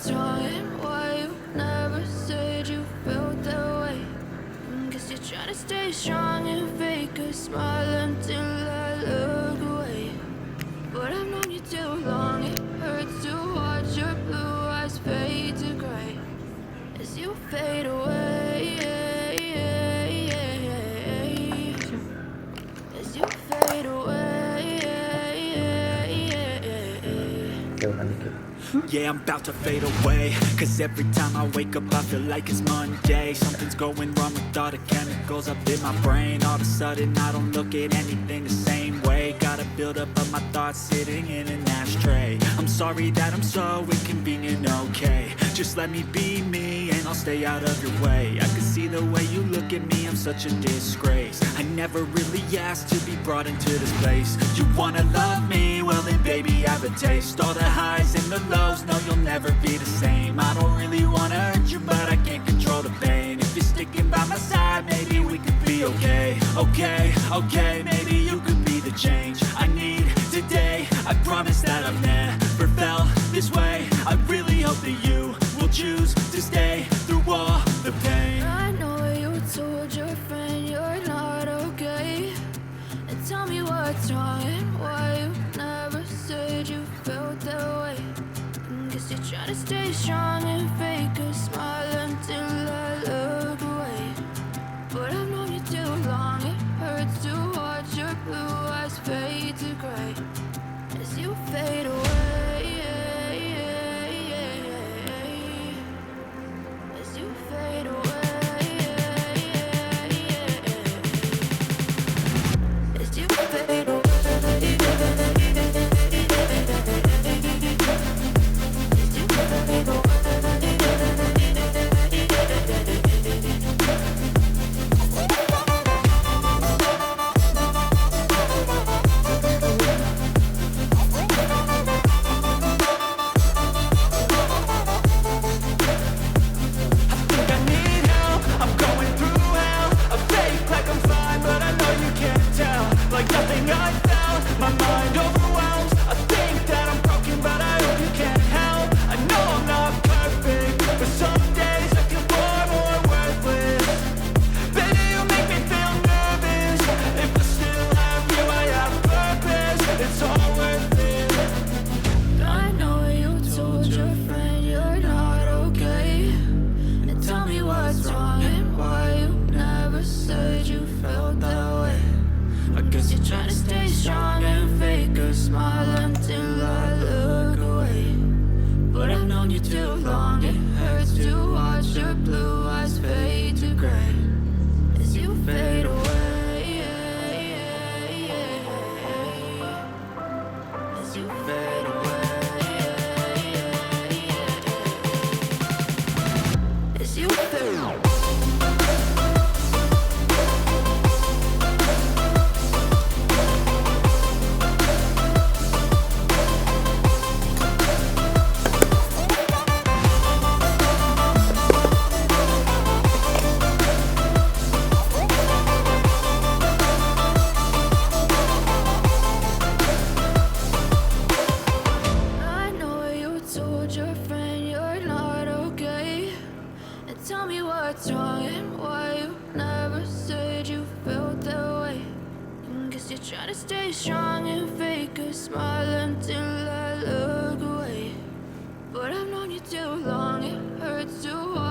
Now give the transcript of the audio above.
what's wrong and why you never said you felt that way. Guess you're trying to stay strong and fake a smile until I look away. But I've known you too long, it hurts to watch your blue eyes fade to gray as you fade away. As you fade away. Yeah, I'm about to fade away, cause every time I wake up I feel like it's Monday. Something's going wrong with all the chemicals up in my brain. All of a sudden I don't look at anything the same way. Got a build up of my thoughts sitting in an ashtray. I'm sorry that I'm so inconvenient, okay. Just let me be me and I'll stay out of your way. I can see the way you look at me, I'm such a disgrace. I never really asked to be brought into this place. You wanna love me? Well then baby I have a taste. All the highs and the lows, no you'll never be the same. I don't really wanna hurt you but I can't control the pain. If you're sticking by my side maybe we could be okay. Okay, maybe you could be the change I need today. I promise that I've never felt this way. I really hope that you will choose to stay through all the pain. I know you told your friend you're not okay, and tell me what's wrong and why you never said you felt that way. Guess you're trying to stay strong and fake a smile until I look away. But I've known you too long, it hurts to watch your blue eyes fade to gray as you fade away. As you fade away. As you fade away. Trying to stay strong and fake a smile until I look away. But I've known you too long, it hurts to watch